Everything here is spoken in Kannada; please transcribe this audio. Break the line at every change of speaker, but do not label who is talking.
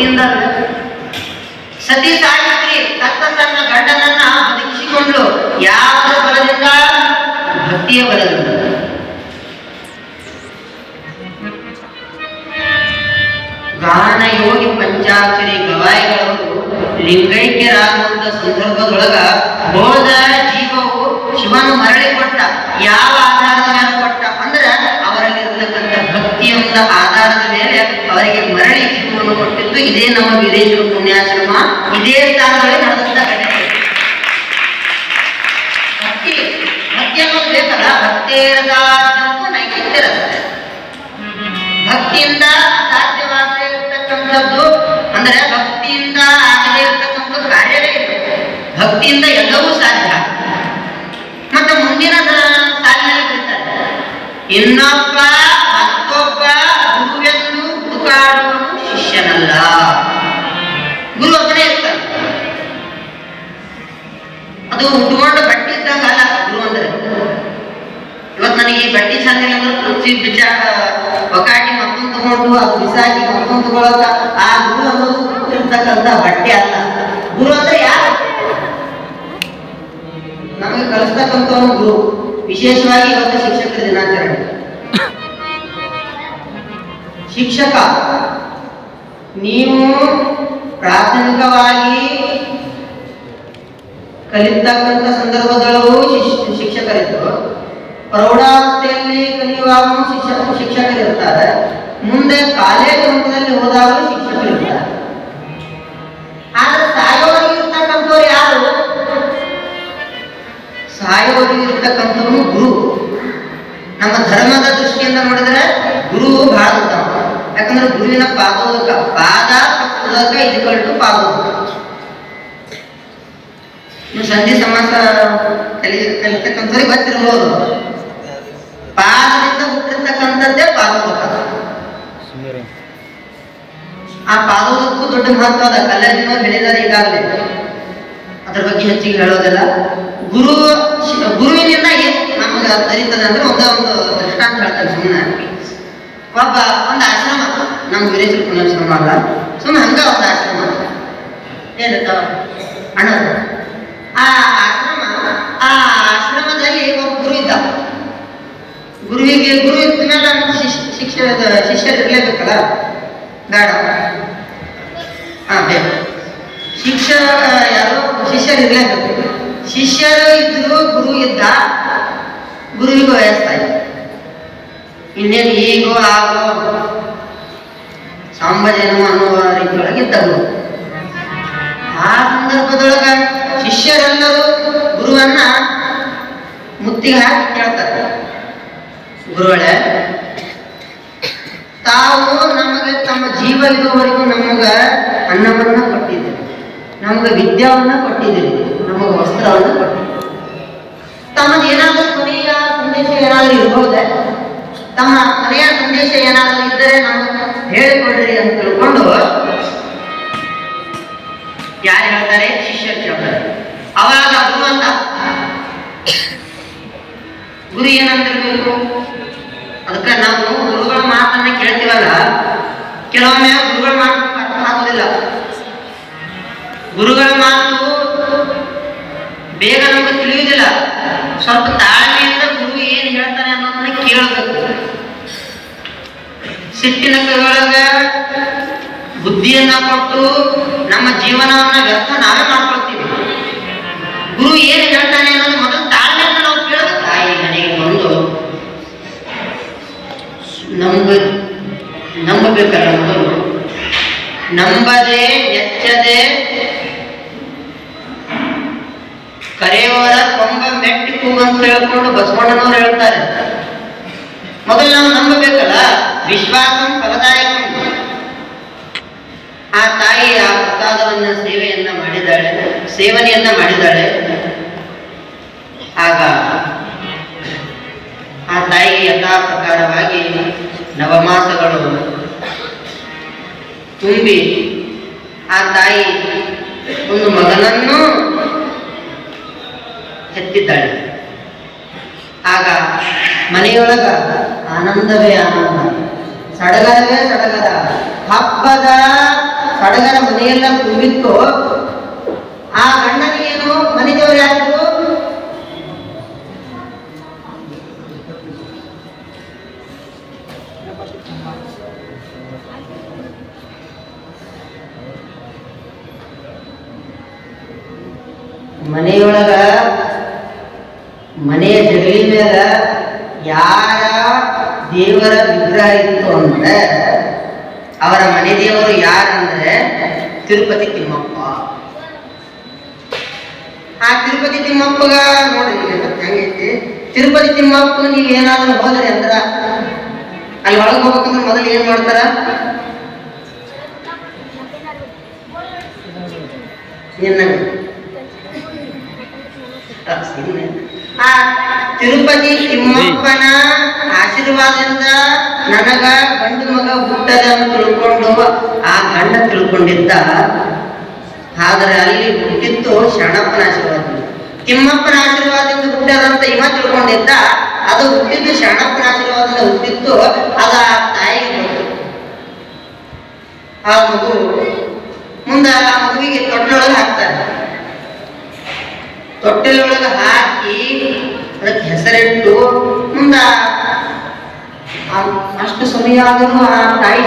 ಭಕ್ತಿಯಿಂದ. ಸತಿ ಸಾವಿತ್ರಿ ತಕ್ಕ ತನ್ನ ಗಂಡನನ್ನ ಬದುಕಿಸಿಕೊಂಡ್ಳು. ಯಾವ ಬಲದಿಂದ? ಭಕ್ತಿಯ ಬಲದಿಂದ. ಗಾನ ಯೋಗಿ ಪಂಚಾಕ್ಷರಿ ಗವಾಯಿಗಳವರು ಲಿಂಗೈಕ್ಯರಾಗುವಂತ ಸಂದರ್ಭದೊಳಗ ಹೋದ ಜೀವವು ಶಿವನ ಮರಳಿ ಕೊಟ್ಟ. ಯಾವ ಆಧಾರದ ಮೇಲೆ ಕೊಟ್ಟ ಅಂದ್ರೆ ಅವರಲ್ಲಿರತಕ್ಕಂಥ ಭಕ್ತಿಯೊಂದ ಆಧಾರದ ಮೇಲೆ ಅವರಿಗೆ ಮರಳಿ ಜೀವವನ್ನು ಕೊಟ್ಟಿದ್ದು. ಇದೇ ನಮ್ಮ ವೀರೇಶ್ವರ ಪುಣ್ಯಾಶ್ರಮ, ಇದೇ ಸ್ಥಾನದಲ್ಲಿ ನಡೆದಂತ ಘಟನೆ. ಭಕ್ತಿ ಭಕ್ತಿ ಅನ್ನೋದು ಬೇಕಲ್ಲ. ಭಕ್ತಿಯಿಂದ ನೈವೇದ್ಯ ರಸ. ಭಕ್ತಿಯಿಂದ ಸಾಧ್ಯವಾಗದೇ ಇರತಕ್ಕಂಥದ್ದು ಅಂದ್ರೆ ಭಕ್ತಿಯಿಂದ ಆಗದೇ ಇರತಕ್ಕಂಥ ಕಾರ್ಯವೇ ಇಲ್ಲ. ಭಕ್ತಿಯಿಂದ ಎಲ್ಲವೂ ಸಾಧ್ಯ. ಮತ್ತೆ ಮುಂದಿನ ಸಾಲಿನಲ್ಲಿ ಕರೀತಾರೆ, ಇನ್ನೊಬ್ಬ ಮತ್ತೊಬ್ಬ ಗುರುವೆಂದು ಹುಡುಕಾಡುವನು ಶಿಷ್ಯನಲ್ಲ. ಗುರು ಒಬ್ಬನೇ ಇರ್ತಾನೆ. ಅದು ಉಟ್ಕೊಂಡು ಬಟ್ಟೆ ಇದ್ದಾಗ ಅಲ್ಲ ಗುರು ಅಂದ್ರೆ. ಇವತ್ತು ನನಗೆ ಈ ಬಟ್ಟೆ ಚಂದ ಅಂದ್ರೆ ಕುರ್ಚಿ ಬಿಚ್ಚಾಕ ಒಕಾಟಿ ಮತ್ತೊಂದು ತಗೊಂಡು ಅದು ಬಿಸಾಕಿ ಮತ್ತೊಂದು ತಗೊಳಕ ಆ ಗುರು ಅನ್ನೋದು ಇರ್ತಕ್ಕಂಥ ಬಟ್ಟೆ ಅಲ್ಲ. ಗುರು ಅಂದ್ರೆ ಯಾರು? ನಮಗೆ ಕಲಿಸ್ತಕ್ಕಂಥವನು ಗುರು. ವಿಶೇಷವಾಗಿ ಇವತ್ತು ಶಿಕ್ಷಕರ ದಿನಾಚರಣೆ. ಶಿಕ್ಷಕ ನೀವು ಪ್ರಾಥಮಿಕವಾಗಿ ಕಲಿತಕ್ಕಂಥ ಸಂದರ್ಭದಲ್ಲೂ ಶಿಕ್ಷಕರಿದ್ರು. ಪ್ರೌಢಾವಸ್ಥೆಯಲ್ಲಿ ಕಲಿಯುವಾಗಲೂ ಶಿಕ್ಷಕರಿರ್ತಾರೆ. ಮುಂದೆ ಕಾಲೇಜು ಹಂತದಲ್ಲಿ ಹೋದಾಗಲೂ ಶಿಕ್ಷಕರಿರ್ತಾರೆ. ಆದ್ರೆ ಸಾಯೋವರೆಗೂ ಇರ್ತಕ್ಕಂಥವ್ರು ಯಾರು? ಸಾಯೋವರೆಗೂ ಇರ್ತಕ್ಕಂಥವನು ಗುರು. ನಮ್ಮ ಧರ್ಮದ ದೃಷ್ಟಿಯಿಂದ ನೋಡಿದ್ರೆ ಗುರು ಬಹಳ ಉತ್ತಮ. ಯಾಕಂದ್ರೆ ಗುರುವಿನ ಪಾದೋದಕ, ಪಾದ ಉದಕ ಇದುಕೊಂಡು ಪಾದೋದಕ. ನೀವು ಸಂಧಿ ಸಮಾಸ ಕಲಿತಕ್ಕಂಥವ್ರಿಗೆ ಗೊತ್ತಿರ್ಬೋದು. ಪಾದದಿಂದ ಹುಟ್ಟಿರ್ತಕ್ಕಂಥದ್ದೇ ಪಾದೋದಕ. ಆ ಪಾದೋದಕ್ಕೂ ದೊಡ್ಡ ಮಹತ್ವ ಅದ. ಕಲ್ಲರಿನ ಬೆಳೆದರೆ ಈಗಾಗಲೇ ಅದ್ರ ಬಗ್ಗೆ ಹೆಚ್ಚಿಗೆ ಹೇಳೋದಿಲ್ಲ. ಗುರುವಿನಿಂದ ಏನು ನಮಗೆ ಅರಿತದೆ ಅಂದ್ರೆ ಒಂದು ದೃಷ್ಟಾಂತ ಹೇಳ್ತಾರೆ. ಸುಮ್ಮನೆ ಒಂದು ಆಶ್ರಮ, ನಮ್ಮ ವೀರೇಶ್ವರ ಪುಣ್ಯಾಶ್ರಮ ಅಲ್ಲ, ಸುಮ್ಮನೆ ಹಂಗ ಒಂದು ಆಶ್ರಮ ಏನಿರ್ತಾವ ಅಣ್ಣ. ಆ ಆಶ್ರಮದಲ್ಲಿ ಒಬ್ಬ ಗುರು ಇದ್ದ. ಗುರು ಇದ್ದ ಮೇಲೆ ಶಿಷ್ಯರು ಇರ್ಲೇಬೇಕಲ್ಲ, ಬೇಡ ಬೇಕು. ಶಿಷ್ಯರು ಇರ್ಲೇಬೇಕು. ಶಿಷ್ಯರು ಇದ್ರು, ಗುರು ಇದ್ದ. ಗುರುವಿಗೂ ವಯಸ್ಸಾಯ್ತು. ಇನ್ನೇನು ಈಗೋ ಆಗೋ ಸಾಂಬಜನ ಅನ್ನುವ ರೀತಿಯೊಳಗಿದ್ದ ಗುರು. ಆ ಸಂದರ್ಭದೊಳಗ ಶಿಷ್ಯರೆಲ್ಲರೂ ಗುರುವನ್ನ ಮುತ್ತಿಗೆ ಹಾಕಿ ಕೇಳ್ತಾರೆ, ಗುರುಗಳೇ, ತಾವು ನಮಗೆ ತಮ್ಮ ಜೀವ ಇರುವವರೆಗೂ ನಮಗ ಅನ್ನವನ್ನ ಕೊಟ್ಟಿದ್ದೀರಿ, ನಮಗೆ ವಿದ್ಯಾವನ್ನ ಕೊಟ್ಟಿದ್ದೀರಿ, ನಮಗೆ ವಸ್ತ್ರವನ್ನ ಕೊಟ್ಟಿದ್ದೀರಿ. ತಮ್ಮದು ಏನಾದರೂ ಕೊನೆಯ ಸಂದೇಶ ಏನಾದರೂ ಇರ್ಬೋದೆ? ತಮ್ಮ ಕೊನೆಯ ಸಂದೇಶ ಏನಾದರೂ ಇದ್ದರೆ ನಮಗೆ ಹೇಳಿಕೊಡ್ರಿ ಅಂತ ತಿಳ್ಕೊಂಡು ಯಾರು ಹೇಳ್ತಾರೆ? ಶಿಷ್ಯರು ಕೇಳ್ತಾರೆ. ಅವಾಗ ಗುರು ಅಂತ, ಗುರು ಏನಂತಿರ್ಬೇಕು? ಅದಕ್ಕೆ ನಾವು ಗುರುಗಳ ಮಾತನ್ನ ಕೇಳ್ತೀವಲ್ಲ, ಕೆಲವೊಮ್ಮೆ ಗುರುಗಳ ಮಾತು ಅರ್ಥ ಆಗೋದಿಲ್ಲ. ಗುರುಗಳ ಮಾತು ಬೇಗ ನಮಗೆ ತಿಳಿಯುವುದಿಲ್ಲ. ಸ್ವಲ್ಪ ತಾಳ್ಮೆಯಿಂದ ಗುರು ಏನು ಹೇಳ್ತಾನೆ ಅನ್ನೋದನ್ನ ಕೇಳಬೇಕು. ಸಿಟ್ಟಿನ ಕೈಯೊಳಗ ಬುದ್ಧಿಯನ್ನ ಕೊಟ್ಟು ನಮ್ಮ ಜೀವನವನ್ನ ವ್ಯರ್ಥ ನಾವೇ ಮಾಡ್ಕೊಳ್ತೀವಿ. ಗುರು ಏನು ಹೇಳ್ತಾನೆ ಅನ್ನೋದು ಮೊದಲು ತಾಳ್ಮೆಯಿಂದ ನಾವು ಕೇಳಬೇಕು. ತಾಯಿ ಮನೆಗೆ ಬಂದು ನಂಬಬೇಕಲ್ಲ, ಮೊದಲು ನಂಬದೆ ನೆಚ್ಚದೆ ಕರೆಯವರ ಕೊಂಬ ಮೆಟ್ಟಿ ಕೂಗಂತ ಹೇಳ್ಕೊಂಡು ಬಸವಣ್ಣನವರು ಹೇಳ್ತಾರೆ. ಮೊದಲು ನಾವು ನಂಬಬೇಕಲ್ಲ. ವಿಶ್ವಾಸಂ ಫಲದಾಯಕ. ಆ ತಾಯಿ ಆ ಪ್ರಸಾದವನ್ನ ಸೇವನೆಯನ್ನ ಮಾಡಿದಾಳೆ. ಆಗ ಆ ತಾಯಿಗೆ ಯಥಾ ಪ್ರಕಾರವಾಗಿ ನವಮಾಸಗಳು ತುಂಬಿ ಆ ತಾಯಿ ಒಂದು ಮಗನನ್ನು ಹೆತ್ತಿದ್ದಾಳೆ. ಆಗ ಮನೆಯೊಳಗ ಆನಂದವೇ ಆನಂದ, ಸಡಗರವೇ ಸಡಗರ. ಹಬ್ಬದ ಸಡಗರ ಮನೆಯೆಲ್ಲ ತುಂಬಿತ್ತು. ಆ ಗಂಡನಿಗೇನು ಮನೆ ದೇವರು ಯಾರು? ಮನೆಯೊಳಗ ಮನೆಯ ಜಗಲಿ ಮೇಲೆ ಯಾರ ದೇವರ ವಿಗ್ರಹ ಇತ್ತು ಅಂದ್ರೆ ಅವರ ಮನೆ ದೇವರು ಯಾರಂದ್ರೆ ತಿರುಪತಿ ತಿಮ್ಮಪ್ಪ. ಆ ತಿರುಪತಿ ತಿಮ್ಮಪ್ಪಗ ನೋಡ್ರಿ ಹೆಂಗೈತಿ. ತಿರುಪತಿ ತಿಮ್ಮಪ್ಪ ನೀವ್ ಏನಾದ್ರು ಹೋದ್ರಿ ಅಂದ್ರ ಅಲ್ಲಿ ಒಳಗೆ ಹೋಗ್ಬೇಕಂದ್ರೆ ಮೊದಲು ಏನ್ ಮಾಡ್ತಾರ? ಆ ತಿರುಪತಿ ತಿಮ್ಮಪ್ಪನ ಆಶೀರ್ವಾದದಿಂದ ನನಗ ಗಂಡು ಮಗ ಹುಟ್ಟದ ಅಂತ ತಿಳ್ಕೊಂಡು ಆ ಗಂಡ ತಿಳ್ಕೊಂಡಿದ್ದ. ಆದ್ರೆ ಅಲ್ಲಿ ಹುಟ್ಟಿದ್ದು ಶರಣಪ್ಪನ ಆಶೀರ್ವಾದದಿಂದ. ತಿಮ್ಮಪ್ಪನ ಆಶೀರ್ವಾದದಿಂದ ಹುಟ್ಟದಂತ ಇವ ತಿಳ್ಕೊಂಡಿದ್ದ. ಅದು ಹುಟ್ಟಿದ್ದು ಶರಣಪ್ಪನ ಆಶೀರ್ವಾದದಿಂದ ಹುಟ್ಟಿದ್ದು. ಅದ ತಾಯಿಗೆ ಬಂತು. ಆ ಮಗು ಮುಂದ ಆ ಮಗುವಿಗೆ ತೊಟ್ಟಲೊಳಗೆ ಹಾಕ್ತಾರೆ. ತೊಟ್ಟಲೊಳಗೆ ಹಾಕಿ ಅದಕ್ಕೆ ಹೆಸರಿಟ್ಟು ಮುಂದ ಅಷ್ಟು ಸಮಯ ಆದರೂ ಆ ತಾಯಿ